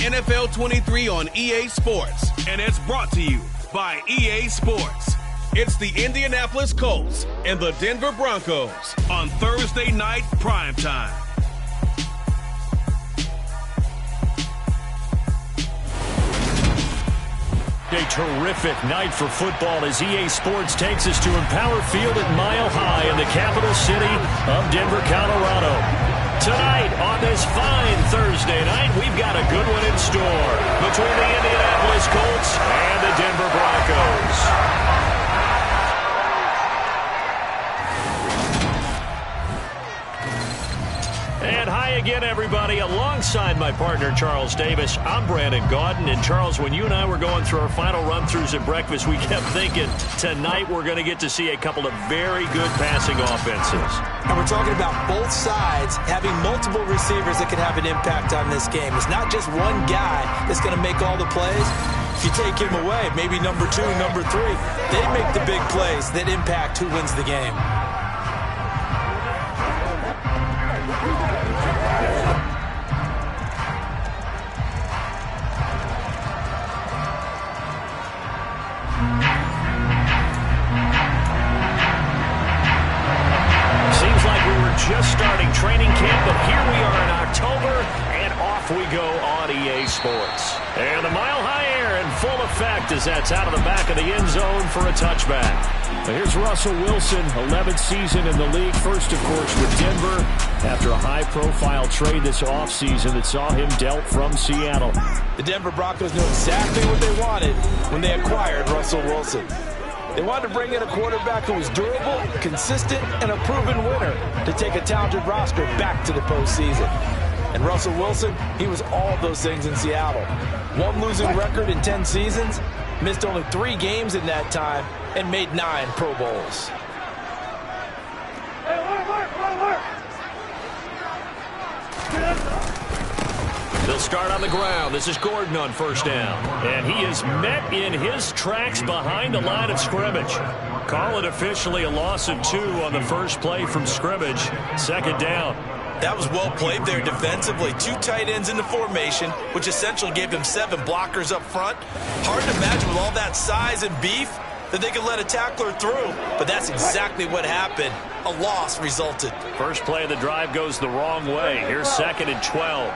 NFL 23 on EA Sports. And it's brought to you by EA Sports. It's the Indianapolis Colts and the Denver Broncos on Thursday night primetime. A terrific night for football as EA Sports takes us to Empower Field at Mile High in the capital city of Denver, Colorado. Tonight, on this fine Thursday night, we've got a good one in store between the Indianapolis Colts and the Denver Broncos. And hi again, everybody. Alongside my partner, Charles Davis, I'm Brandon Gaudin. And, Charles, when you and I were going through our final run-throughs at breakfast, we kept thinking tonight we're going to get to see a couple of very good passing offenses. And we're talking about both sides having multiple receivers that can have an impact on this game. It's not just one guy that's going to make all the plays. If you take him away, maybe number 2, number 3, they make the big plays that impact who wins the game. Just starting training camp, but here we are in October, and off we go on EA Sports. And the Mile High air in full effect as that's out of the back of the end zone for a touchback. But here's Russell Wilson, 11th season in the league. First, of course, with Denver after a high-profile trade this offseason that saw him dealt from Seattle. The Denver Broncos knew exactly what they wanted when they acquired Russell Wilson. They wanted to bring in a quarterback who was durable, consistent, and a proven winner to take a talented roster back to the postseason. And Russell Wilson, he was all of those things in Seattle. One losing record in 10 seasons, missed only 3 games in that time, and made 9 Pro Bowls. They'll start on the ground. This is Gordon on first down. And he is met in his tracks behind the line of scrimmage. Call it officially a loss of 2 on the first play from scrimmage. Second down. That was well played there defensively. 2 tight ends in the formation, which essentially gave them 7 blockers up front. Hard to imagine with all that size and beef that they could let a tackler through. But that's exactly what happened. A loss resulted. First play of the drive goes the wrong way. Here's 2nd and 12.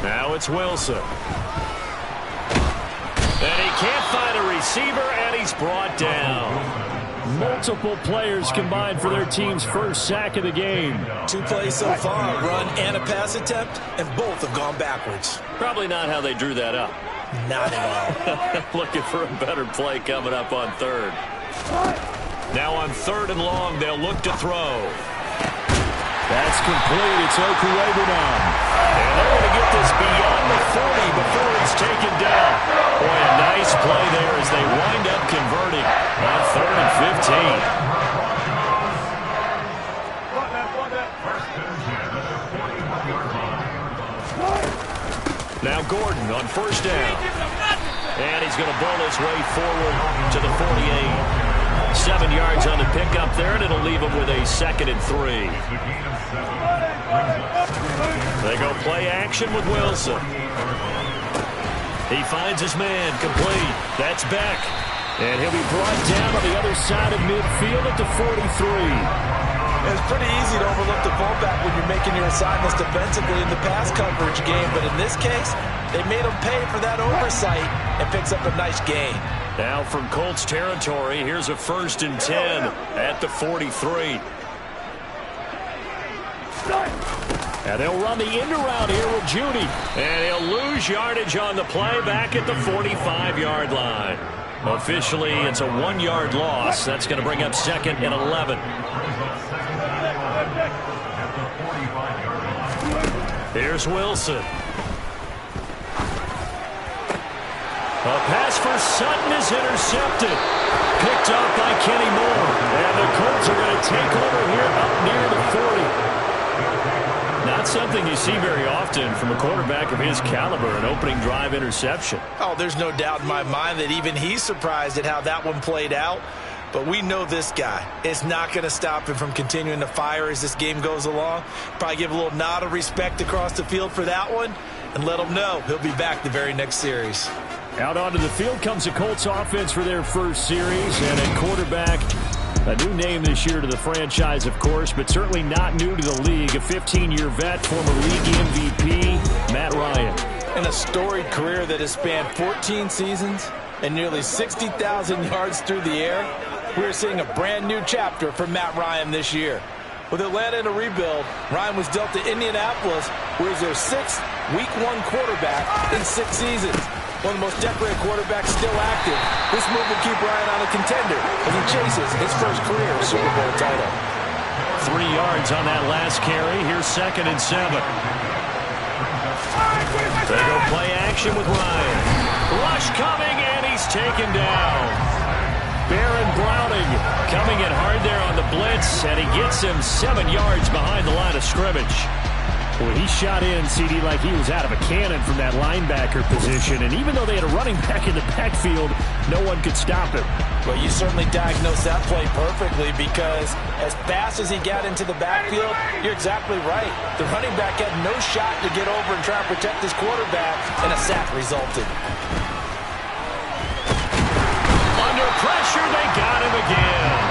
Now it's Wilson. And he can't find a receiver, and he's brought down. Multiple players combined for their team's first sack of the game. 2 plays so far, a run and a pass attempt, and both have gone backwards. Probably not how they drew that up. Not at all. Looking for a better play coming up on 3rd. Now on 3rd and long, they'll look to throw. That's complete. It's Okuegbunam. And they're going to get this beyond the 40 before it's taken down. Boy, a nice play there as they wind up converting on 3rd and 15. Now Gordon on first down. And he's going to bowl his way forward to the 48. 7 yards on the pickup there, and it'll leave him with a 2nd and 3. They go play action with Wilson. He finds his man, complete. That's Beck. And he'll be brought down on the other side of midfield at the 43. It's pretty easy to overlook the fullback when you're making your assignments defensively in the pass coverage game, but in this case, they made him pay for that oversight and picks up a nice gain. Now from Colts territory, here's a 1st and 10 at the 43. And they'll run the end around here with Judy. And he'll lose yardage on the play back at the 45-yard line. Officially, it's a 1-yard loss. That's going to bring up 2nd and 11. Here's Wilson. A pass for Sutton is intercepted. Picked off by Kenny Moore. And the Colts are going to take over here up near the 40. Not something you see very often from a quarterback of his caliber, an opening drive interception. Oh, there's no doubt in my mind that even he's surprised at how that one played out. But we know this guy. It's not going to stop him from continuing to fire as this game goes along. Probably give a little nod of respect across the field for that one. and let him know he'll be back the very next series. Out onto the field comes the Colts offense for their first series. And at quarterback, a new name this year to the franchise, of course, but certainly not new to the league. A 15-year vet, former league MVP, Matt Ryan. And a storied career that has spanned 14 seasons and nearly 60,000 yards through the air. We're seeing a brand new chapter for Matt Ryan this year. With Atlanta in a rebuild, Ryan was dealt to Indianapolis, where he's their 6th Week 1 quarterback in 6 seasons. One of the most decorated quarterbacks still active. This move will keep Ryan on a contender as he chases his first career Super Bowl title. 3 yards on that last carry. Here's 2nd and 7. They go play action with Ryan. Rush coming, and he's taken down. Baron Browning coming in hard there on the blitz, and he gets him 7 yards behind the line of scrimmage. Well, he shot in, CD, like he was out of a cannon from that linebacker position. And even though they had a running back in the backfield, no one could stop him. Well, you certainly diagnosed that play perfectly, because as fast as he got into the backfield, you're exactly right. The running back had no shot to get over and try and protect his quarterback, and a sack resulted. Under pressure, they got him again.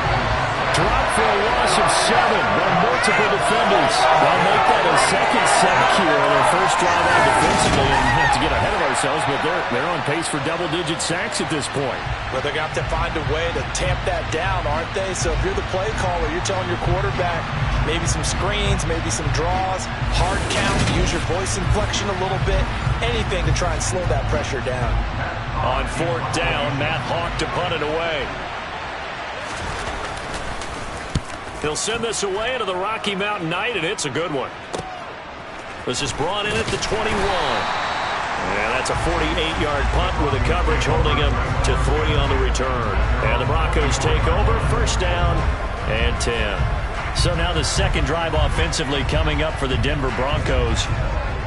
Drop for a loss of 7 by multiple defenders. They'll make that a 2nd sack here on their first drive out defensively, and have to get ahead of ourselves, but they're on pace for double-digit sacks at this point. But they're going to have to find a way to tamp that down, aren't they? So if you're the play caller, you're telling your quarterback maybe some screens, maybe some draws, hard count, use your voice inflection a little bit, anything to try and slow that pressure down. On 4th down, Matt Hawk to punt it away. He'll send this away into the Rocky Mountain night, and it's a good one. This is brought in at the 21. And that's a 48-yard punt with a coverage holding him to 3 on the return. And the Broncos take over, 1st down and 10. So now the 2nd drive offensively coming up for the Denver Broncos.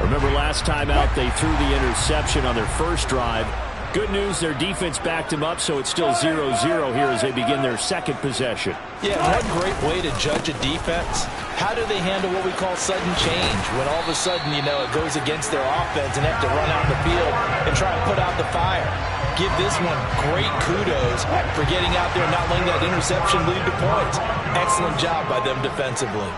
Remember last time out they threw the interception on their first drive. Good news, their defense backed him up, so it's still 0-0 here as they begin their 2nd possession. Yeah, one great way to judge a defense. How do they handle what we call sudden change? When all of a sudden, you know, it goes against their offense and they have to run out the field and try and put out the fire. Give this one great kudos for getting out there and not letting that interception lead to points. Excellent job by them defensively.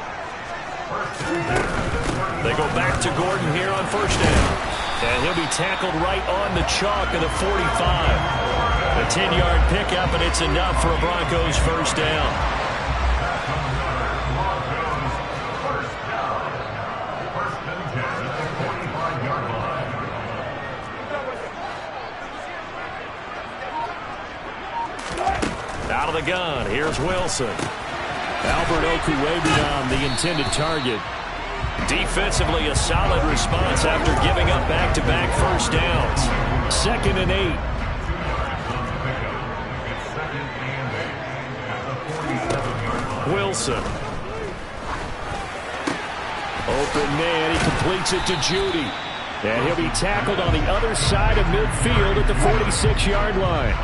They go back to Gordon here on 1st down. And he'll be tackled right on the chalk of the 45. A 10-yard pickup, and it's enough for a Broncos 1st down. Out of the gun, here's Wilson. Albert Okuwebion, the intended target. Defensively, a solid response after giving up back-to-back 1st downs. 2nd and 8. Wilson. Open man, he completes it to Judy. And he'll be tackled on the other side of midfield at the 46-yard line.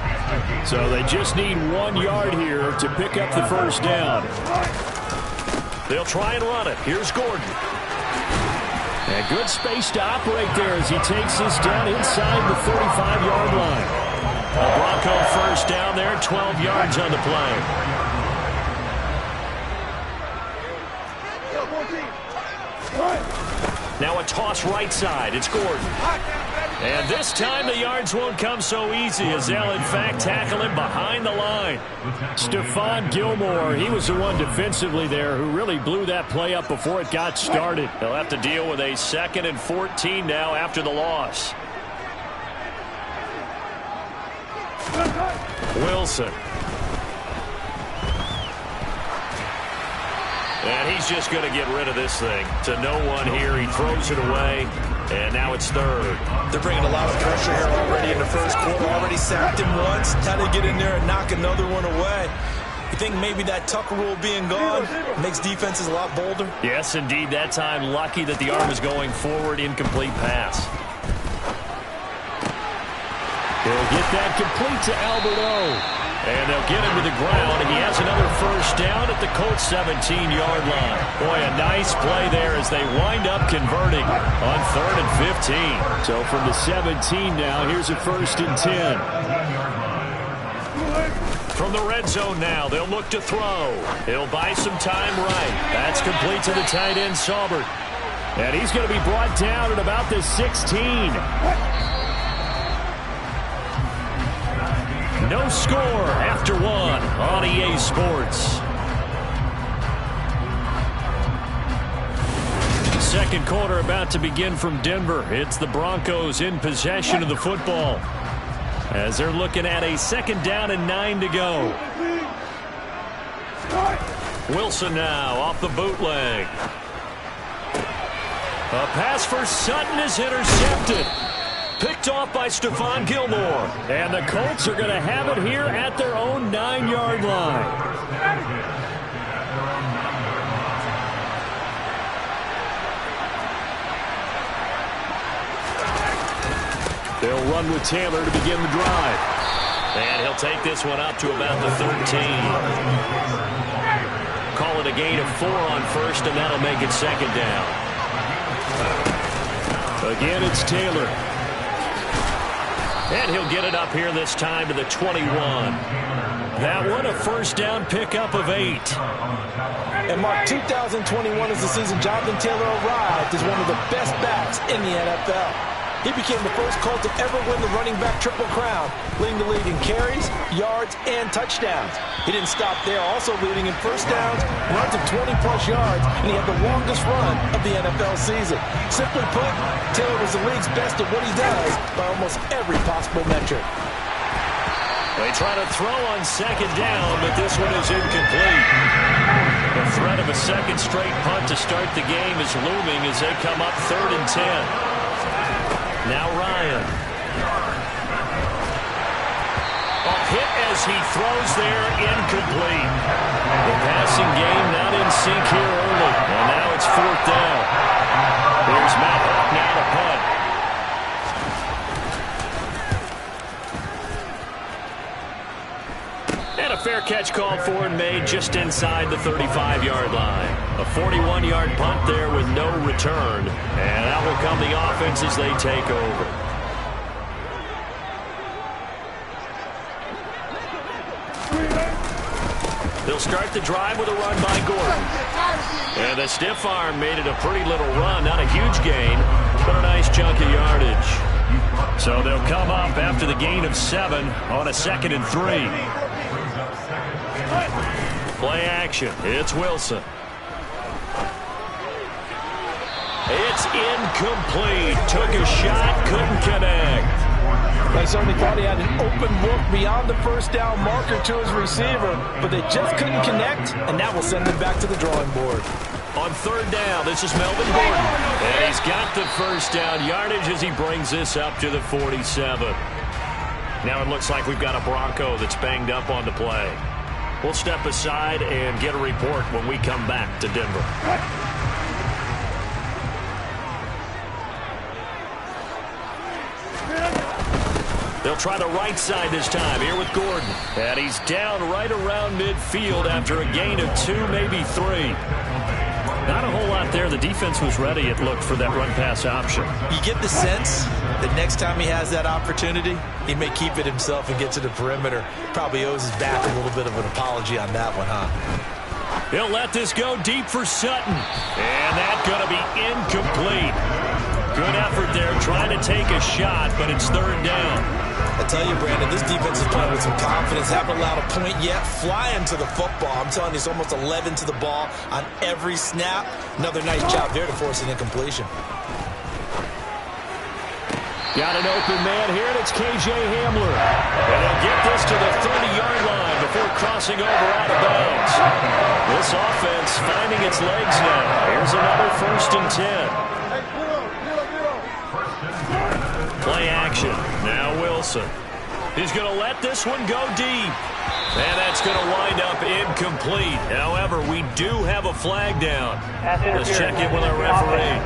So they just need 1 yard here to pick up the 1st down. They'll try and run it. Here's Gordon. And good space to operate there as he takes this down inside the 35-yard line. A Bronco 1st down there, 12 yards on the play. Now a toss right side. It's Gordon. And this time the yards won't come so easy as they'll, in fact, tackle him behind the line. Stephon Gilmore, he was the one defensively there who really blew that play up before it got started. They'll have to deal with a 2nd and 14 now after the loss. Wilson. And he's just going to get rid of this thing. To no one here. He throws it away. And now it's 3rd. They're bringing a lot of pressure here already in the first quarter. Already sacked him once. How to get in there and knock another one away. You think maybe that Tucker rule being gone makes defenses a lot bolder? Yes, indeed. That time lucky that the arm is going forward. Incomplete pass. He'll get that complete to Albert O. And they'll get him to the ground. He has another first down at the Colts 17-yard line. Boy, a nice play there as they wind up converting on 3rd and 15. So from the 17 now, here's a 1st and 10. From the red zone now, they'll look to throw. He'll buy some time right. That's complete to the tight end, Saubert. And he's going to be brought down at about the 16. No score after 1 on EA Sports. Second quarter about to begin from Denver. It's the Broncos in possession of the football as they're looking at a 2nd down and 9 to go. Wilson now off the bootleg. A pass for Sutton is intercepted. Picked off by Stephon Gilmore. And the Colts are going to have it here at their own 9-yard line. They'll run with Taylor to begin the drive. And he'll take this one up to about the 13. Call it a gain of 4 on 1st, and that'll make it 2nd down. Again, it's Taylor. And he'll get it up here this time to the 21. That one a 1st down pickup of 8. And Mark, 2021 is the season Jonathan Taylor arrived as one of the best backs in the NFL. He became the first Colt to ever win the running back triple crown, leading the league in carries, yards, and touchdowns. He didn't stop there, also leading in first downs, runs of 20-plus yards, and he had the longest run of the NFL season. Simply put, Taylor was the league's best at what he does by almost every possible metric. They try to throw on 2nd down, but this one is incomplete. The threat of a 2nd straight punt to start the game is looming as they come up 3rd and 10. Now Ryan. A hit as he throws there, incomplete. The passing game not in sync here early. And now it's 4th down. Here's Matt Hawk now to punt. And a fair catch called for and made just inside the 35-yard line. A 41-yard punt there with no return. And out will come the offense as they take over. They'll start the drive with a run by Gordon. And the stiff arm made it a pretty little run. Not a huge gain, but a nice chunk of yardage. So they'll come up after the gain of 7 on a 2nd and 3. Play action. It's Wilson. It's incomplete. Took a shot, couldn't connect. They certainly thought he had an open look beyond the first down marker to his receiver, but they just couldn't connect, and that will send them back to the drawing board. On 3rd down, this is Melvin Gordon. And he's got the first down yardage as he brings this up to the 47. Now it looks like we've got a Bronco that's banged up on the play. We'll step aside and get a report when we come back to Denver. They'll try the right side this time here with Gordon. And he's down right around midfield after a gain of 2, maybe 3. Not a whole lot there. The defense was ready, it looked, for that run-pass option. You get the sense that next time he has that opportunity, he may keep it himself and get to the perimeter. Probably owes his back a little bit of an apology on that one, huh? He'll let this go deep for Sutton. And that's going to be incomplete. Good effort there trying to take a shot, but it's 3rd down. I tell you, Brandon, this defense is playing with some confidence. Haven't allowed a point yet. Flying to the football. I'm telling you, it's almost 11 to the ball on every snap. Another nice job there to force an incompletion. Got an open man here, and it's K.J. Hamler. And they'll get this to the 30-yard line before crossing over out of bounds. This offense finding its legs now. Here's another 1st and 10. Play action. Now Wilson. He's going to let this one go deep. And that's going to wind up incomplete. However, we do have a flag down. Let's check in with our referee.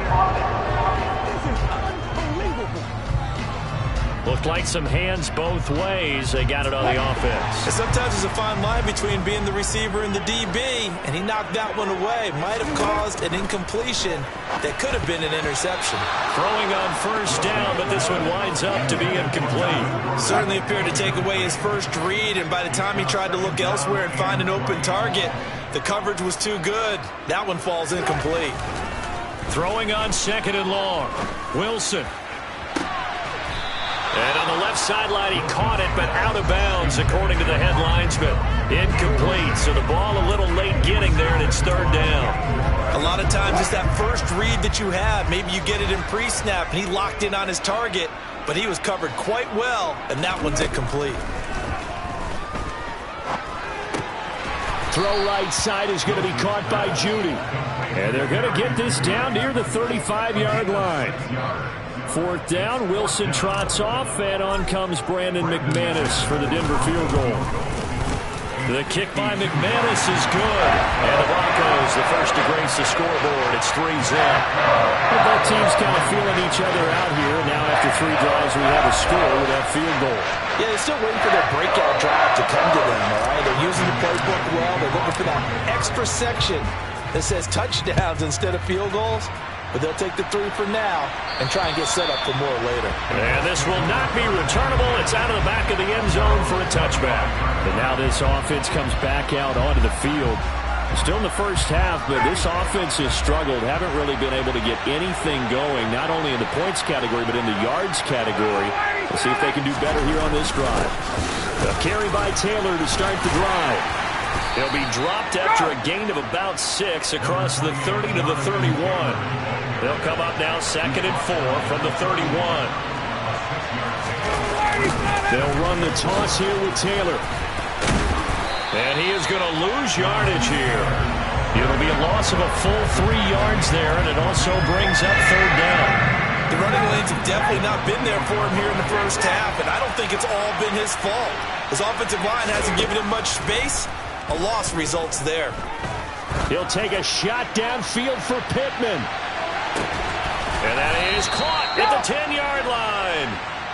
Looked like some hands both ways. They got it on the offense. And sometimes there's a fine line between being the receiver and the DB, and he knocked that one away. Might have caused an incompletion that could have been an interception. Throwing on first down, but this one winds up to be incomplete. Certainly appeared to take away his first read, and by the time he tried to look elsewhere and find an open target, the coverage was too good. That one falls incomplete. Throwing on second and long. Wilson. And on the left sideline, he caught it, but out of bounds, according to the head linesman. Incomplete, so the ball a little late getting there, and it's third down. A lot of times it's that first read that you have. Maybe you get it in pre-snap, and he locked in on his target, but he was covered quite well, and that one's incomplete. Throw right side is going to be caught by Judy. And they're going to get this down near the 35-yard line. Fourth down, Wilson trots off, and on comes Brandon McManus for the Denver field goal. The kick by McManus is good. And the Broncos, the first to grace the scoreboard. It's 3-0. Both teams kind of feeling each other out here. Now after 3 drives, we have a score with that field goal. Yeah, they're still waiting for their breakout drive to come to them, all right? They're using the playbook well. They're looking for that extra section that says touchdowns instead of field goals. But they'll take the 3 for now and try and get set up for more later. And this will not be returnable. It's out of the back of the end zone for a touchback. And now this offense comes back out onto the field. Still in the first half, but this offense has struggled. Haven't really been able to get anything going, not only in the points category, but in the yards category. We'll see if they can do better here on this drive. A carry by Taylor to start the drive. He'll be dropped after a gain of about 6 across the 30 to the 31. They'll come up now 2nd and 4 from the 31. They'll run the toss here with Taylor. And he is going to lose yardage here. It'll be a loss of a full 3 yards there, and it also brings up third down. The running lanes have definitely not been there for him here in the first half, and I don't think it's all been his fault. His offensive line hasn't given him much space. A loss results there. He'll take a shot downfield for Pittman. And that is caught at the 10-yard line.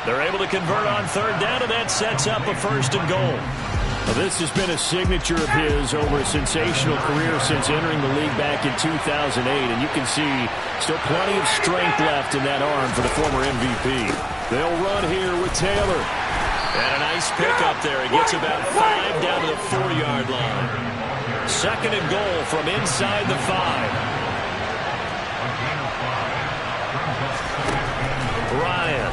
They're able to convert on third down, and that sets up a 1st and goal. Well, this has been a signature of his over a sensational career since entering the league back in 2008. And you can see still plenty of strength left in that arm for the former MVP. They'll run here with Taylor. And a nice pickup there. He gets about 5 down to the 4-yard line. 2nd and goal from inside the 5. Ryan.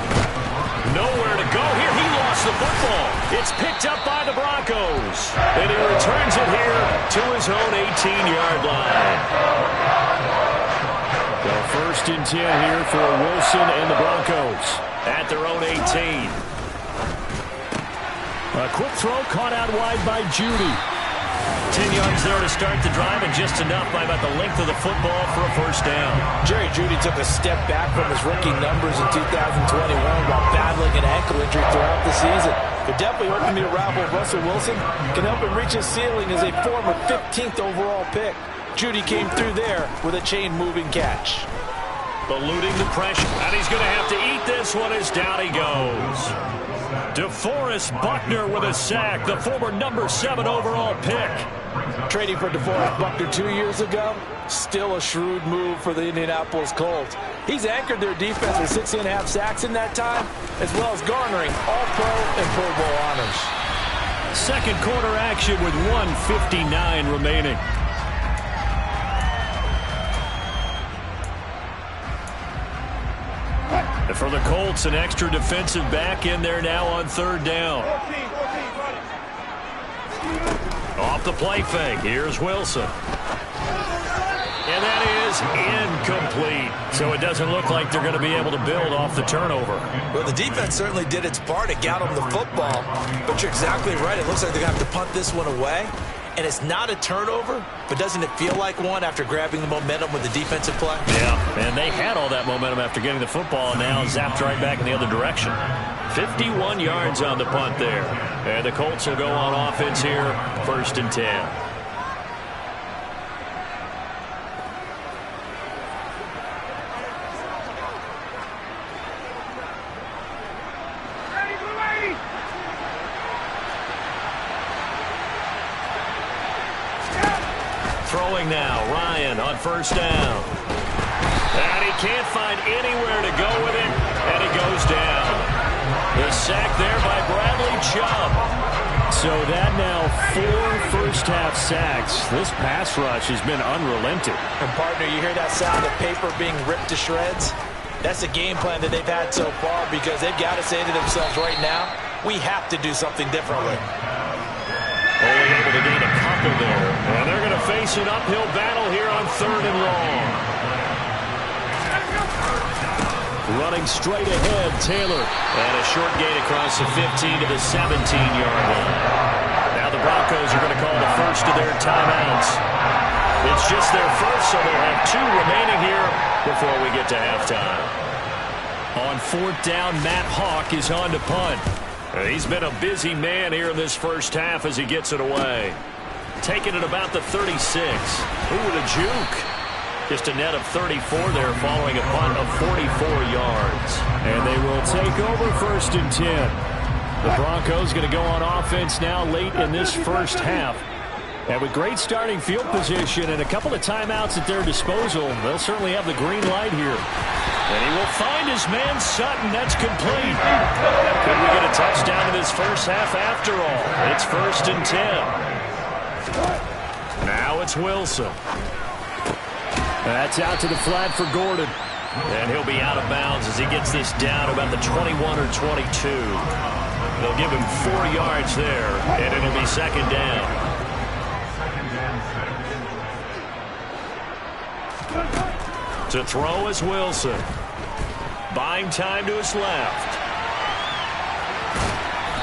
Nowhere to go here. He lost the football. It's picked up by the Broncos. And he returns it here to his own 18-yard line. So 1st and 10 here for Wilson and the Broncos at their own 18. A quick throw caught out wide by Judy. 10 yards there to start the drive, and just enough by about the length of the football for a 1st down. Jerry Jeudy took a step back from his rookie numbers in 2021 while battling an ankle injury throughout the season. They're definitely hoping the arrival of Russell Wilson can help him reach his ceiling as a former 15th overall pick. Jeudy came through there with a chain-moving catch. Eluding the pressure, and he's going to have to eat this one as down he goes. DeForest Buckner with a sack, the former number 7 overall pick. Trading for DeForest Buckner 2 years ago, still a shrewd move for the Indianapolis Colts. He's anchored their defense with 6.5 sacks in that time, as well as garnering All-Pro and Pro Bowl honors. 2nd quarter action with 1:59 remaining. For the Colts, an extra defensive back in there now on 3rd down. Off the play fake, here's Wilson. And that is incomplete. So it doesn't look like they're going to be able to build off the turnover. Well, the defense certainly did its part to get them the football. But you're exactly right. It looks like they're going to have to punt this one away. And it's not a turnover, but doesn't it feel like one after grabbing the momentum with the defensive play? Yeah, and they had all that momentum after getting the football, and now zapped right back in the other direction. 51 yards on the punt there. And the Colts will go on offense here, 1st and 10. Throwing now, Ryan on first down. And he can't find anywhere to go with it, and he goes down. The sack there by Bradley Chubb. So that now 4 first-half sacks. This pass rush has been unrelenting. And, partner, you hear that sound of paper being ripped to shreds? That's a game plan that they've had so far because they've got to say to themselves right now, we have to do something differently. Only able to gain a couple there. And they're going to face an uphill battle here on 3rd and long. Running straight ahead, Taylor. And a short gain across the 15 to the 17-yard line. Now the Broncos are going to call the first of their timeouts. It's just their first, so they'll have 2 remaining here before we get to halftime. On 4th down, Matt Hawk is on to punt. He's been a busy man here in this first half as he gets it away. Taking it about the 36. Ooh, with a juke. Just a net of 34 there following a punt of 44 yards. And they will take over 1st and 10. The Broncos going to go on offense now late in this first half. And with great starting field position and a couple of timeouts at their disposal, they'll certainly have the green light here. And he will find his man Sutton. That's complete. Could we get a touchdown in this first half after all? It's 1st and 10. Now it's Wilson. That's out to the flat for Gordon. And he'll be out of bounds as he gets this down about the 21 or 22. They'll give him 4 yards there, and it'll be 2nd down. To throw is Wilson. Buying time to his left.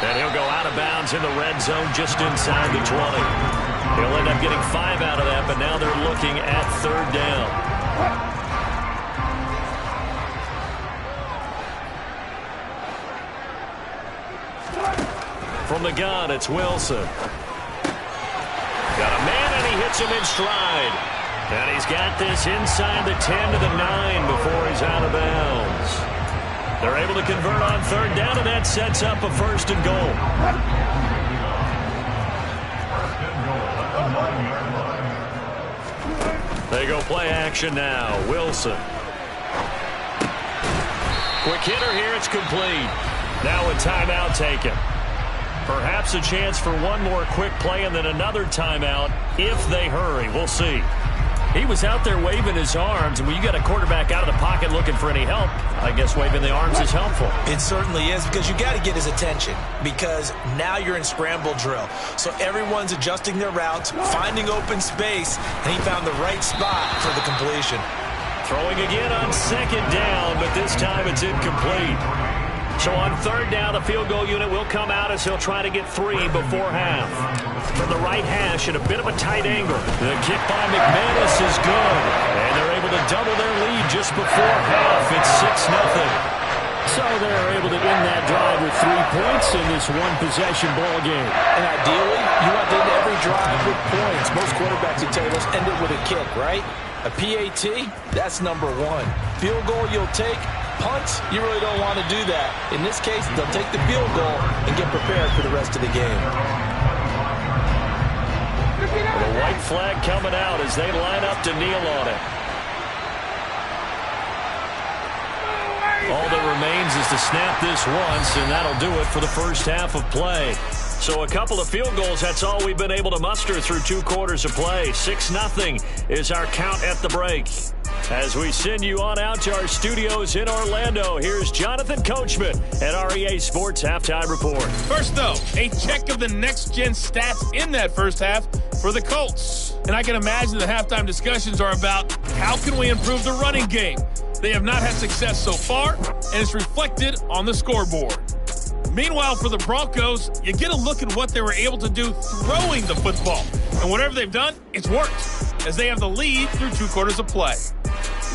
And he'll go out of bounds in the red zone just inside the 20. He'll end up getting 5 out of that, but now they're looking at 3rd down. From the gun, it's Wilson. Got a man, and he hits him in stride. And he's got this inside the 10 to the 9 before he's out of bounds. They're able to convert on 3rd down, and that sets up a 1st and goal. They go play action now. Wilson. Quick hitter here. It's complete. Now a timeout taken. Perhaps a chance for one more quick play and then another timeout if they hurry. We'll see. He was out there waving his arms, and when you got a quarterback out of the pocket looking for any help, I guess waving the arms is helpful. It certainly is, because you got to get his attention, because now you're in scramble drill. So everyone's adjusting their routes, finding open space, and he found the right spot for the completion. Throwing again on 2nd down, but this time it's incomplete. So on 3rd down, the field goal unit will come out as he'll try to get 3 before half. From the right hash at a bit of a tight angle. The kick by McManus is good. And they're able to double their lead just before half. It's 6-0. So they're able to end that drive with 3 points in this one-possession ball game. And ideally, you want to end every drive with points. Most quarterbacks would tell you, let's end it with a kick, right? A PAT, that's number 1. Field goal you'll take. Punts, you really don't want to do that. In this case, they'll take the field goal and get prepared for the rest of the game. The white flag coming out as they line up to kneel on it. All that remains is to snap this once, and that'll do it for the first half of play. So a couple of field goals, that's all we've been able to muster through 2 quarters of play. 6-0 is our count at the break. As we send you on out to our studios in Orlando, here's Jonathan Coachman at our EA Sports Halftime Report. First, though, a check of the next-gen stats in that first half for the Colts. And I can imagine the halftime discussions are about how can we improve the running game. They have not had success so far, and it's reflected on the scoreboard. Meanwhile, for the Broncos, you get a look at what they were able to do throwing the football. And whatever they've done, it's worked, as they have the lead through 2 quarters of play.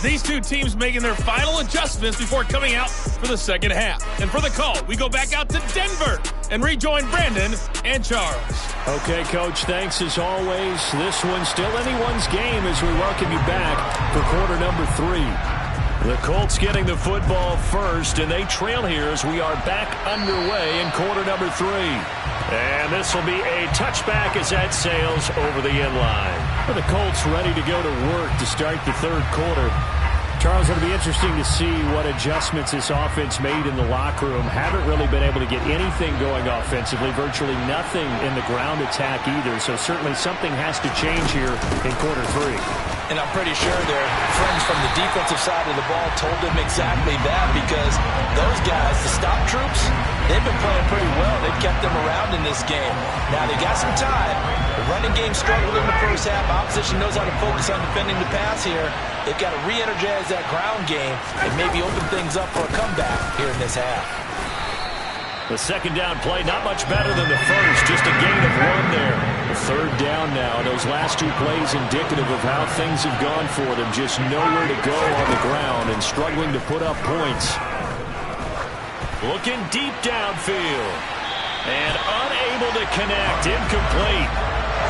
These 2 teams making their final adjustments before coming out for the second half. And for the call, we go back out to Denver and rejoin Brandon and Charles. Okay, Coach, thanks as always. This one's still anyone's game as we welcome you back for quarter number 3. The Colts getting the football first, and they trail here as we are back underway in quarter number 3. And this will be a touchback as that sails over the end line. Well, the Colts ready to go to work to start the third quarter. Charles, it'll be interesting to see what adjustments this offense made in the locker room. Haven't really been able to get anything going offensively, virtually nothing in the ground attack either. So certainly something has to change here in quarter three. And I'm pretty sure their friends from the defensive side of the ball told them exactly that, because those guys, the stop troops, they've been playing pretty well. They've kept them around in this game. Now, they got some time. The running game struggled in the first half. Opposition knows how to focus on defending the pass here. They've got to re-energize that ground game and maybe open things up for a comeback here in this half. The second down play, not much better than the first, just a gain of one there. The third down now. Those last two plays indicative of how things have gone for them. Just nowhere to go on the ground and struggling to put up points. Looking deep downfield. And unable to connect. Incomplete.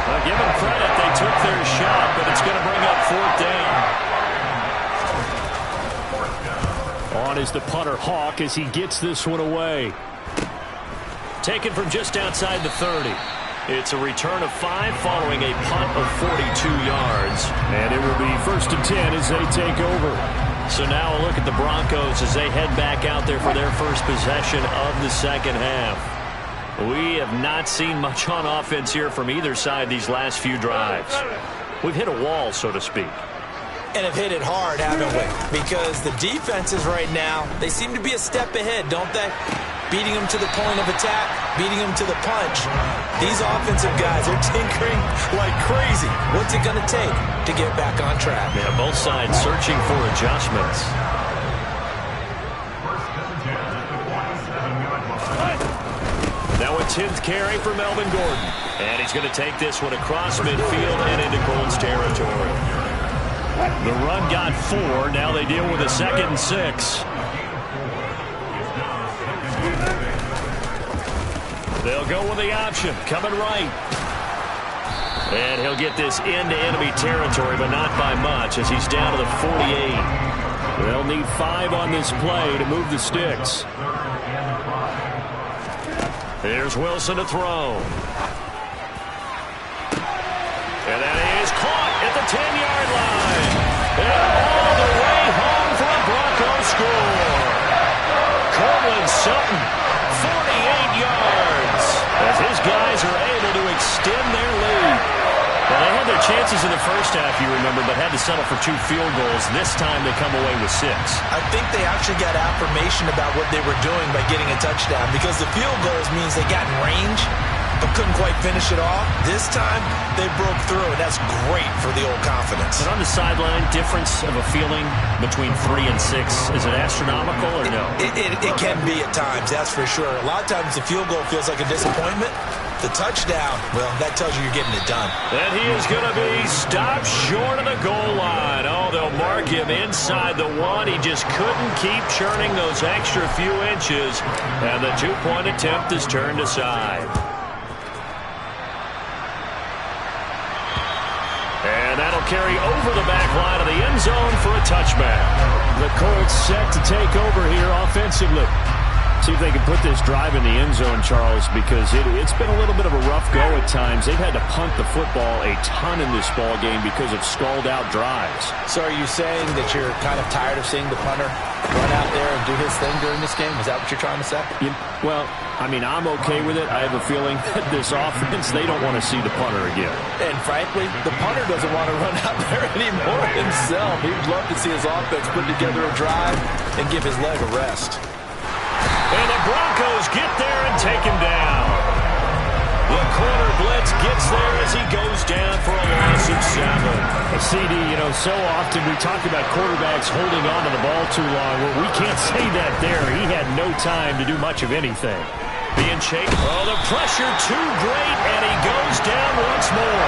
Well, give them credit. They took their shot, but it's going to bring up fourth down. On is the punter, Hawk, as he gets this one away. Taken from just outside the 30. It's a return of 5 following a punt of 42 yards. And it will be 1st and 10 as they take over. So now a look at the Broncos as they head back out there for their first possession of the second half. We have not seen much on offense here from either side these last few drives. We've hit a wall, so to speak. And have hit it hard, haven't we? Because the defenses right now, they seem to be a step ahead, don't they? Beating them to the point of attack, beating them to the punch. These offensive guys are tinkering like crazy. What's it going to take to get back on track? Yeah, both sides searching for adjustments. Now a 10th carry for Melvin Gordon. And he's going to take this one across midfield and into Colts territory. The run got 4. Now they deal with a 2nd and 6. They'll go with the option. Coming right. And he'll get this into enemy territory, but not by much as he's down to the 48. They'll need 5 on this play to move the sticks. Here's Wilson to throw. And that is caught at the 10-yard line. And all the way home for a Broncos score. Cortland Sutton, 48 yards. As his guys are able to extend their lead. Well, they had their chances in the first half, you remember, but had to settle for 2 field goals. This time they come away with 6. I think they actually got affirmation about what they were doing by getting a touchdown, because the field goals means they got in range but couldn't quite finish it off. This time, they broke through, and that's great for the old confidence. But on the sideline, difference of a feeling between 3 and 6, is it astronomical or no? It can be at times, that's for sure. A lot of times the field goal feels like a disappointment. The touchdown, well, that tells you you're getting it done. And he is going to be stopped short of the goal line. Oh, they'll mark him inside the 1. He just couldn't keep churning those extra few inches. And the 2-point attempt is turned aside. And that'll carry over the back line of the end zone for a touchback. The Colts set to take over here offensively. See if they can put this drive in the end zone, Charles, because it's been a little bit of a rough go at times. They've had to punt the football a ton in this ball game because of stalled-out drives. So are you saying that you're kind of tired of seeing the punter run out there and do his thing during this game? Is that what you're trying to say? Well, I mean, I'm okay with it. I have a feeling that this offense, they don't want to see the punter again. And frankly, the punter doesn't want to run out there anymore himself. He'd love to see his offense put together a drive and give his leg a rest. And the Broncos get there and take him down. The corner blitz gets there as he goes down for a loss of 7. CD, so often we talk about quarterbacks holding on to the ball too long. Well, we can't say that there. He had no time to do much of anything. Being shaken. Oh, the pressure too great, and he goes down once more.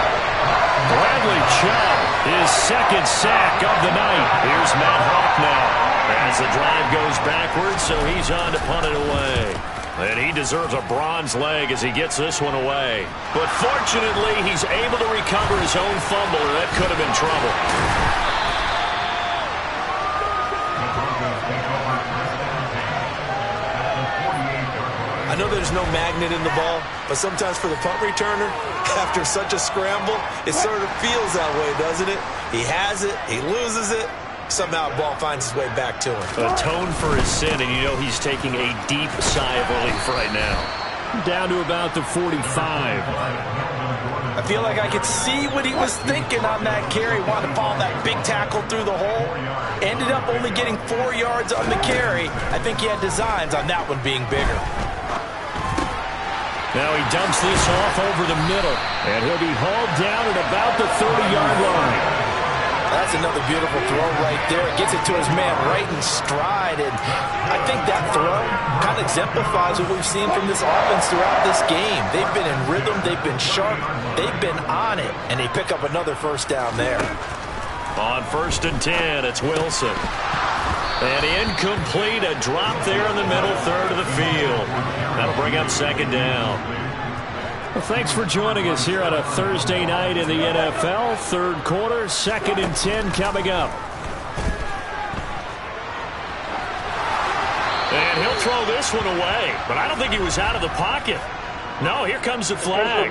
Bradley Chubb, his 2nd sack of the night. Here's Matt Hawk now. As the drive goes backwards, so he's on to punt it away. And he deserves a bronze leg as he gets this one away. But fortunately, he's able to recover his own fumble, or that could have been trouble. know there's no magnet in the ball, but sometimes for the punt returner, after such a scramble, it sort of feels that way, doesn't it? He has it, he loses it, somehow the ball finds its way back to him. Atone for his sin, and you know he's taking a deep sigh of relief right now. Down to about the 45. I feel like I could see what he was thinking on that carry. Wanted to follow that big tackle through the hole. Ended up only getting 4 yards on the carry. I think he had designs on that one being bigger. Now he dumps this off over the middle, and he'll be hauled down at about the 30-yard line. That's another beautiful throw right there. It gets it to his man right in stride, and I think that throw kind of exemplifies what we've seen from this offense throughout this game. They've been in rhythm, they've been sharp, they've been on it, and they pick up another first down there. On 1st and 10, it's Wilson. And incomplete, a drop there in the middle third of the field. That'll bring up 2nd down. Well, thanks for joining us here on a Thursday night in the NFL. 3rd quarter, 2nd and 10 coming up. And he'll throw this one away, but I don't think he was out of the pocket. No, here comes the flag.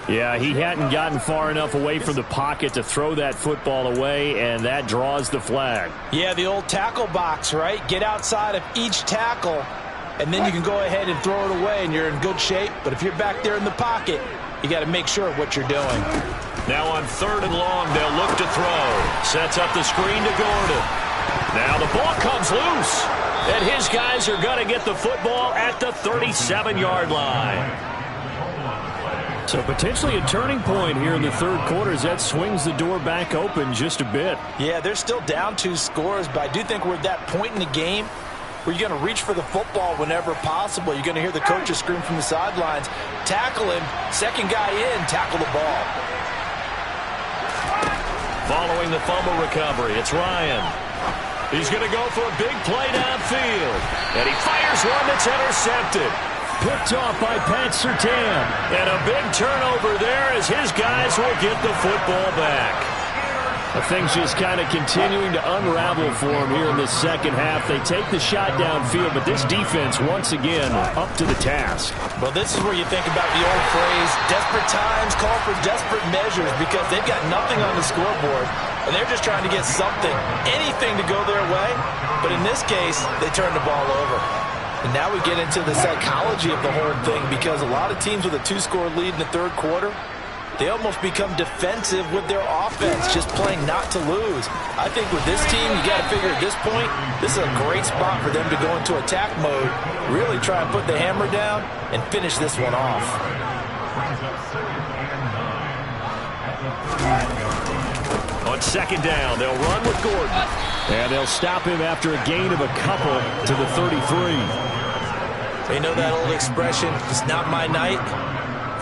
Yeah, he hadn't gotten far enough away from the pocket to throw that football away, and that draws the flag. Yeah, the old tackle box, right? Get outside of each tackle, and then you can go ahead and throw it away, and you're in good shape. But if you're back there in the pocket, you got to make sure of what you're doing. Now on 3rd and long, they'll look to throw. Sets up the screen to Gordon. Now the ball comes loose, and his guys are going to get the football at the 37-yard line. So potentially a turning point here in the 3rd quarter as that swings the door back open just a bit. Yeah, they're still down 2 scores, but I do think we're at that point in the game where you're going to reach for the football whenever possible. You're going to hear the coaches scream from the sidelines, tackle him, 2nd guy in, tackle the ball. Following the fumble recovery, it's Ryan. He's going to go for a big play downfield, and he fires one that's intercepted. Picked off by Pat Surtain. And a big turnover there as his guys will get the football back. Things just kind of continuing to unravel for him here in the 2nd half. They take the shot downfield, but this defense, once again, up to the task. Well, this is where you think about the old phrase, desperate times call for desperate measures, because they've got nothing on the scoreboard, and they're just trying to get something, anything to go their way. But in this case, they turn the ball over. And now we get into the psychology of the whole thing, because a lot of teams with a 2-score lead in the 3rd quarter, they almost become defensive with their offense, just playing not to lose. I think with this team, you got to figure at this point, this is a great spot for them to go into attack mode, really try and put the hammer down and finish this one off. On 2nd down, they'll run with Gordon. And they'll stop him after a gain of a couple to the 33. They know that old expression, it's not my night.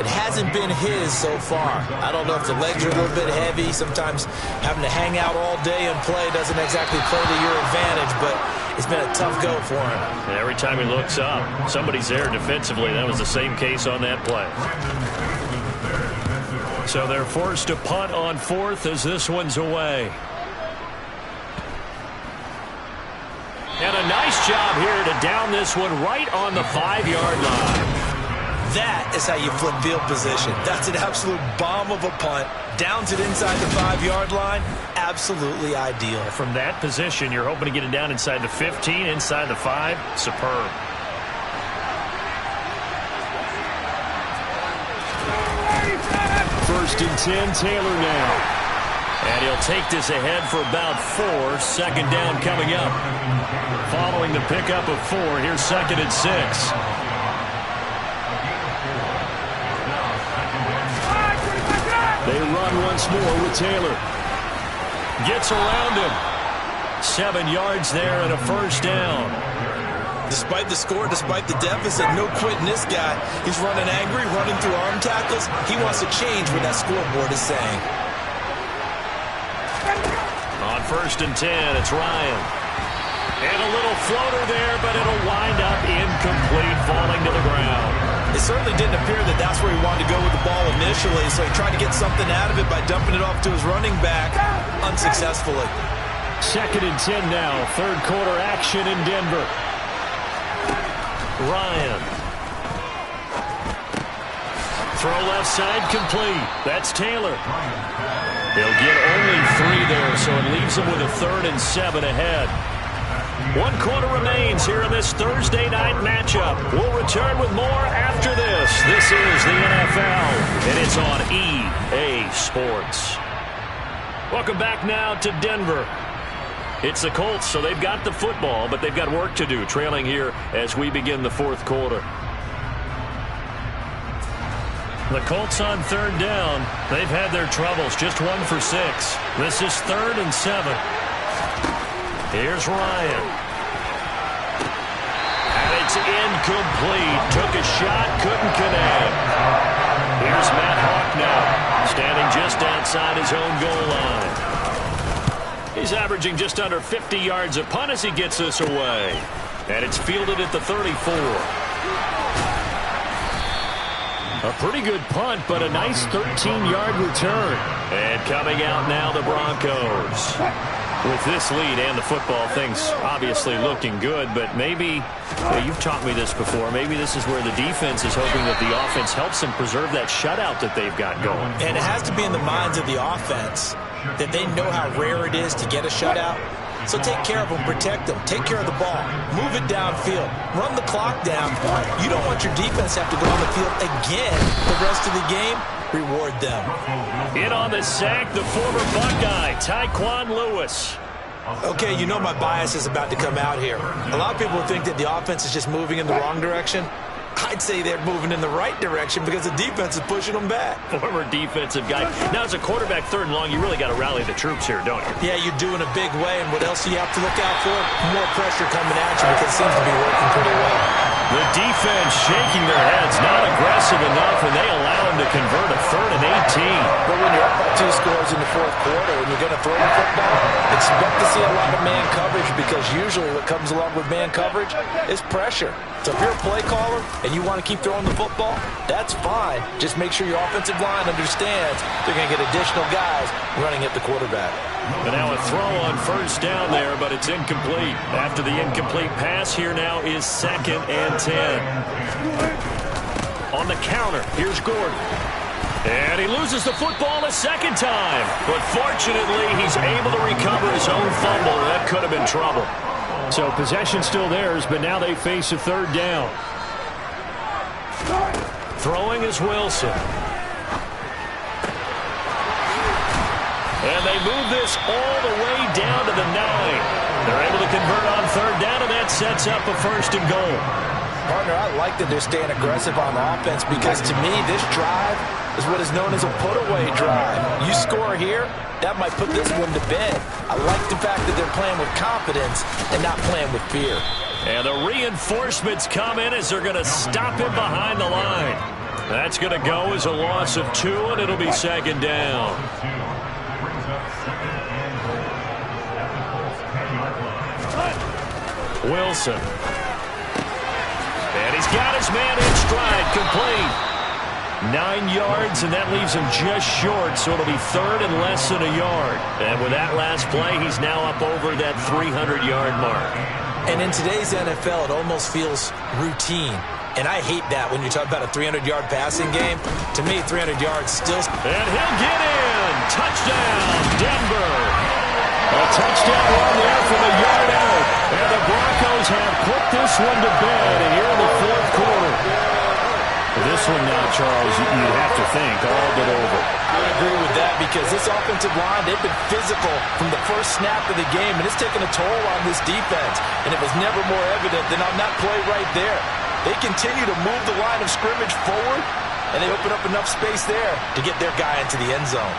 It hasn't been his so far. I don't know if the legs are a little bit heavy. Sometimes having to hang out all day and play doesn't exactly play to your advantage, but it's been a tough go for him. And every time he looks up, somebody's there defensively. That was the same case on that play. So they're forced to punt on 4th as this one's away. And a nice job here to down this one right on the 5-yard line. That is how you flip field position. That's an absolute bomb of a punt. Downs it inside the 5-yard line. Absolutely ideal. From that position, you're hoping to get it down inside the 15, inside the 5. Superb. First and 10, Taylor now. And he'll take this ahead for about 4. 2nd down coming up. Following the pickup of 4, here's 2nd and 6. They run once more with Taylor. Gets around him. 7 yards there and a 1st down. Despite the score, despite the deficit, no quitting this guy. He's running angry, running through arm tackles. He wants to change what that scoreboard is saying. On 1st and 10, it's Ryan. And a little floater there, but it'll wind up incomplete, falling to the ground. It certainly didn't appear that that's where he wanted to go with the ball initially, so he tried to get something out of it by dumping it off to his running back unsuccessfully. 2nd and 10 now. Third quarter action in Denver. Ryan. Throw left side complete. That's Taylor. He'll get only 3 there, so it leaves him with a 3rd and 7 ahead. 1 quarter remains here in this Thursday night matchup. We'll return with more after this. This is the NFL, and it's on EA Sports. Welcome back now to Denver. It's the Colts, so they've got the football, but they've got work to do, trailing here as we begin the 4th quarter. The Colts on 3rd down. They've had their troubles, just 1 for 6. This is 3rd and 7. Here's Ryan. And it's incomplete. Took a shot, couldn't connect. Here's Matt Hawk now, standing just outside his own goal line. He's averaging just under 50 yards a punt as he gets this away. And it's fielded at the 34. A pretty good punt, but a nice 13-yard return. And coming out now, the Broncos. With this lead and the football, things obviously looking good, but maybe, you've taught me this before, maybe this is where the defense is hoping that the offense helps them preserve that shutout that they've got going. And it has to be in the minds of the offense that they know how rare it is to get a shutout. So take care of them, protect them, take care of the ball, move it downfield, run the clock down. You don't want your defense to have to go on the field again the rest of the game. Reward them. In on the sack, the former Buckeye, Tyquan Lewis. Okay, you know my bias is about to come out here. A lot of people think that the offense is just moving in the wrong direction. I'd say they're moving in the right direction because the defense is pushing them back. Former defensive guy. Now, as a quarterback 3rd and long, you really got to rally the troops here, don't you? Yeah, you're doing a big way, and what else do you have to look out for? More pressure coming at you because it seems to be working pretty well. The defense shaking their heads, not aggressive enough, and they allow him to convert a 3rd and 18. But when you're up by 2 scores in the 4th quarter and you're going to throw the football, expect to see a lot of man coverage because usually what comes along with man coverage is pressure. So if you're a play caller and you want to keep throwing the football, that's fine. Just make sure your offensive line understands they're going to get additional guys running at the quarterback. And now a throw on 1st down there, but it's incomplete. After the incomplete pass, here now is 2nd and 10. On the counter, here's Gordon. And he loses the football a 2nd time. But fortunately, he's able to recover his own fumble. That could have been trouble. So possession still theirs, but now they face a 3rd down. Throwing is Wilson. And they move this all the way down to the 9. They're able to convert on 3rd down, and that sets up a 1st and goal. Partner, I like that they're staying aggressive on offense because to me, this drive is what is known as a put-away drive. You score here, that might put this one to bed. I like the fact that they're playing with confidence and not playing with fear. And the reinforcements come in as they're going to stop him behind the line. That's going to go as a loss of 2, and it'll be 2nd down. Wilson. And he's got his man in stride, complete. 9 yards, and that leaves him just short, so it'll be 3rd and less than a yard. And with that last play, he's now up over that 300-yard mark. And in today's NFL, it almost feels routine. And I hate that when you talk about a 300-yard passing game. To me, 300 yards still... And he'll get in. Touchdown, Denver. A touchdown run there from a yard out. And the Broncos have put this one to bed here in the 4th quarter. This one now, Charles, you'd have to think all but over. I agree with that because this offensive line, they've been physical from the first snap of the game, and it's taken a toll on this defense. And it was never more evident than on that play right there. They continue to move the line of scrimmage forward, and they open up enough space there to get their guy into the end zone.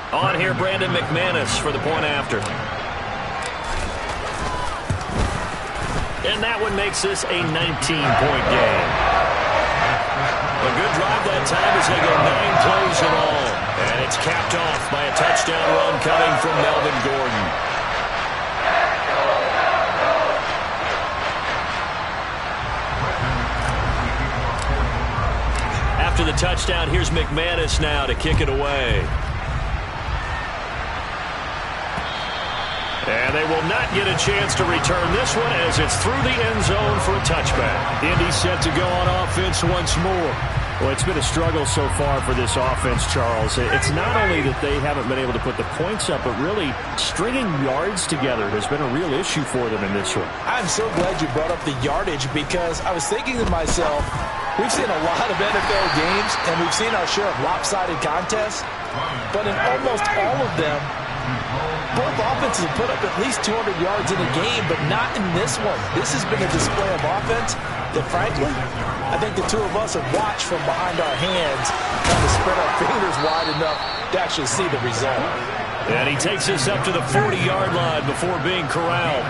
On here, Brandon McManus for the point after. And that one makes this a 19-point game. A good drive that time as they go 9 plays in all. And it's capped off by a touchdown run coming from Melvin Gordon. after the touchdown. Here's McManus now to kick it away. And they will not get a chance to return this one as it's through the end zone for a touchback. Indy set to go on offense once more. Well, it's been a struggle so far for this offense, Charles. It's not only that they haven't been able to put the points up, but really stringing yards together has been a real issue for them in this one. I'm so glad you brought up the yardage because I was thinking to myself, we've seen a lot of NFL games and we've seen our share of lopsided contests, but in almost all of them, both offenses have put up at least 200 yards in a game, but not in this one. This has been a display of offense that, frankly, I think the two of us have watched from behind our hands, trying to spread our fingers wide enough to actually see the result. And he takes us up to the 40-yard line before being corralled.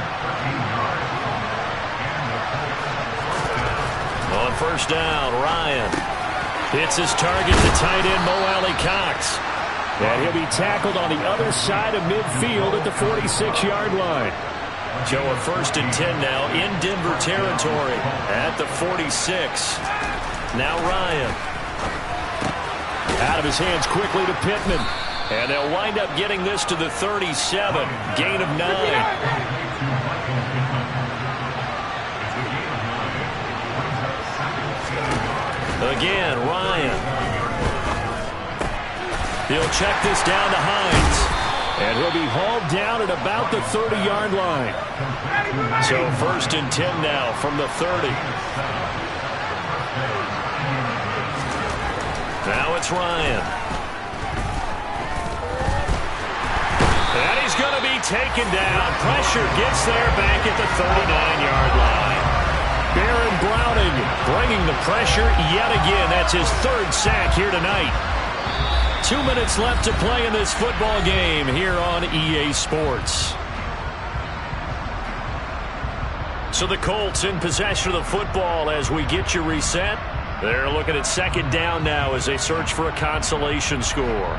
On first down, Ryan hits his target, the tight end, Mo Alley-Cox. And he'll be tackled on the other side of midfield at the 46-yard line. Joe, a 1st and 10 now in Denver territory at the 46. Now Ryan. Out of his hands quickly to Pittman. And they'll wind up getting this to the 37. Gain of 9. Again, Ryan. He'll check this down to Hines. And he'll be hauled down at about the 30-yard line. So 1st and 10 now from the 30. Now it's Ryan. And he's going to be taken down. Pressure gets there back at the 39-yard line. Baron Browning bringing the pressure yet again. That's his 3rd sack here tonight. 2 minutes left to play in this football game here on EA Sports. So the Colts in possession of the football as we get you reset. They're looking at 2nd down now as they search for a consolation score.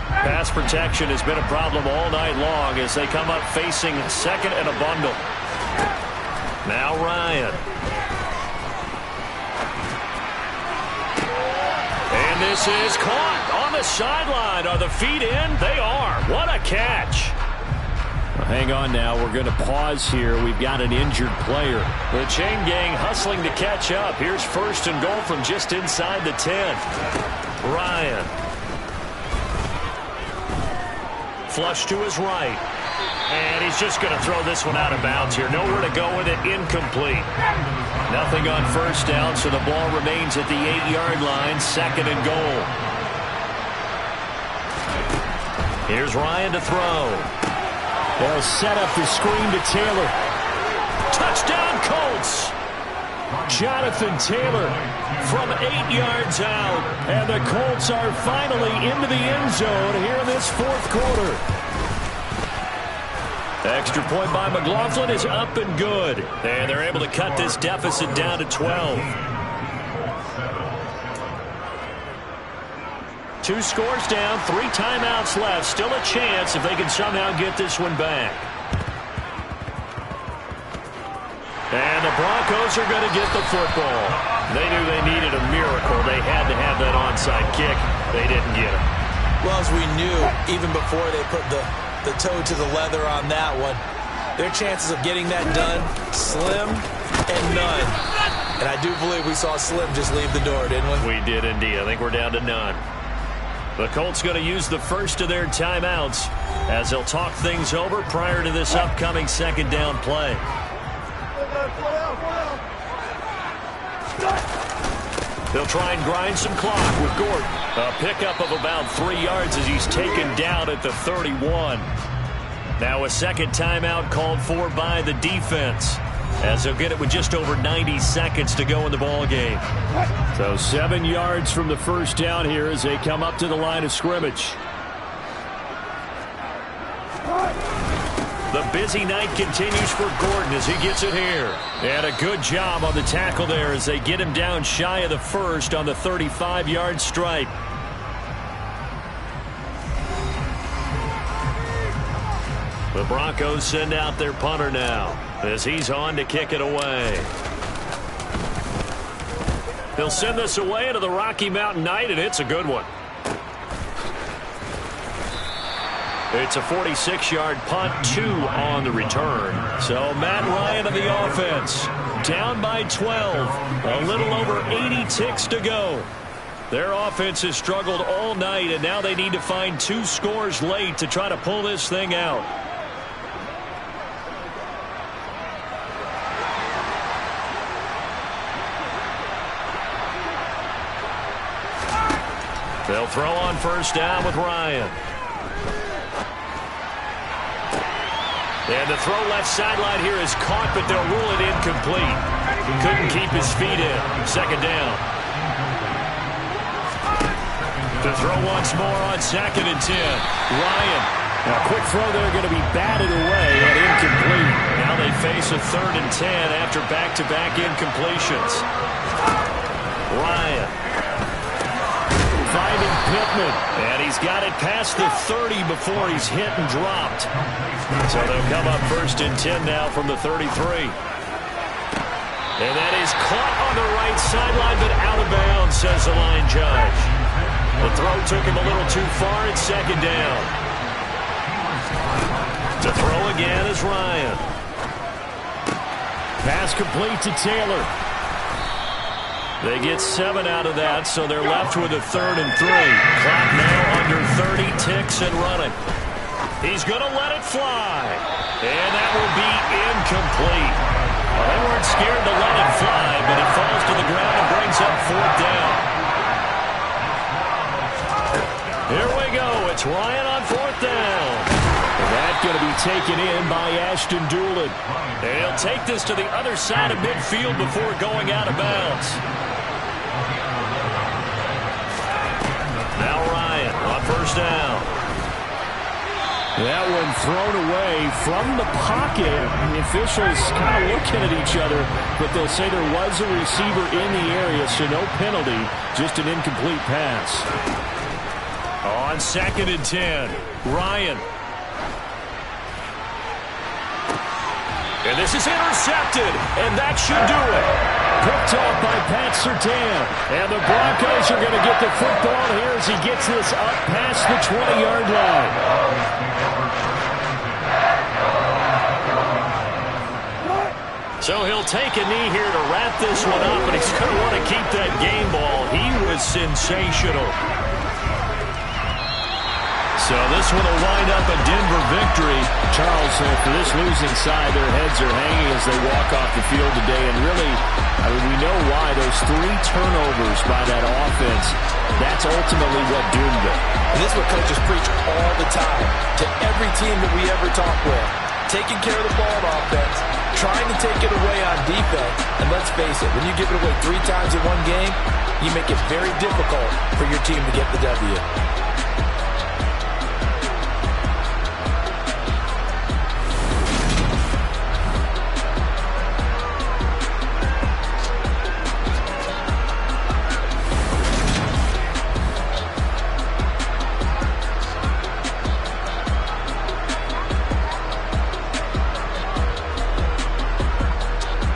Pass protection has been a problem all night long as they come up facing 2nd and a bundle. Now Ryan. And this is caught on the sideline. Are the feet in? They are. What a catch. Well, hang on now. We're going to pause here. We've got an injured player. The chain gang hustling to catch up. Here's 1st and goal from just inside the 10. Ryan. Flush to his right. And he's just going to throw this one out of bounds here. Nowhere to go with it. Incomplete. Nothing on 1st down, so the ball remains at the 8-yard line. 2nd and goal. Here's Ryan to throw. They'll set up the screen to Taylor. Touchdown, Colts. Jonathan Taylor from 8 yards out. And the Colts are finally into the end zone here in this 4th quarter. Extra point by McLaughlin is up and good. And they're able to cut this deficit down to 12. 2 scores down, 3 timeouts left. Still a chance if they can somehow get this one back. And the Broncos are going to get the football. They knew they needed a miracle. They had to have that onside kick. They didn't get it. Well, as we knew, even before they put the toe to the leather on that one, their chances of getting that done, slim and none. And I do believe we saw Slim just leave the door, didn't we? We did indeed. I think we're down to none. The Colts going to use the first of their timeouts as they'll talk things over prior to this upcoming 2nd down play. They'll try and grind some clock with Gordon. A pickup of about 3 yards as he's taken down at the 31. Now a 2nd timeout called for by the defense as they'll get it with just over 90 seconds to go in the ball game. So 7 yards from the 1st down here as they come up to the line of scrimmage. The busy night continues for Gordon as he gets it here. And a good job on the tackle there as they get him down shy of the 1st on the 35-yard stripe. The Broncos send out their punter now as he's on to kick it away. He'll send this away into the Rocky Mountain night, and it's a good one. It's a 46-yard punt, 2 on the return. So Matt Ryan of the offense, down by 12, a little over 80 ticks to go. Their offense has struggled all night, and now they need to find 2 scores late to try to pull this thing out. They'll throw on first down with Ryan. And the throw left sideline here is caught, but they'll rule it incomplete. Couldn't keep his feet in. Second down. To throw once more on 2nd and 10. Ryan. A quick throw there going to be batted away and incomplete. Now they face a 3rd and 10 after back-to-back incompletions. Ryan. Finding Pittman. And he's got it past the 30 before he's hit and dropped. So they'll come up 1st and 10 now from the 33. And that is caught on the right sideline, but out of bounds, says the line judge. The throw took him a little too far. It's 2nd down. To throw again is Ryan. Pass complete to Taylor. They get 7 out of that, so they're left with a 3rd and 3. Clock now under 30 ticks and running. He's going to let it fly. And that will be incomplete. Well, they weren't scared to let it fly, but it falls to the ground and brings up 4th down. Here we go. It's Ryan on 4th down. And that's going to be taken in by Ashton Doolin. And he'll take this to the other side of midfield before going out of bounds. Now Ryan on first down. That one thrown away from the pocket. The officials kind of looking at each other, but they'll say there was a receiver in the area, so no penalty, just an incomplete pass. On 2nd and 10, Ryan. And this is intercepted, and that should do it. Picked off by Pat Surtain. And the Broncos are going to get the football here as he gets this up past the 20-yard line. So he'll take a knee here to wrap this one up, but he's going to want to keep that game ball. He was sensational. So this one will wind up a Denver victory. Charles, for this losing side, their heads are hanging as they walk off the field today. And really, we know why. Those 3 turnovers by that offense, that's ultimately what doomed them. And this is what coaches preach all the time to every team that we ever talk with. Taking care of the ball on offense, trying to take it away on defense. And let's face it, when you give it away 3 times in one game, you make it very difficult for your team to get the W.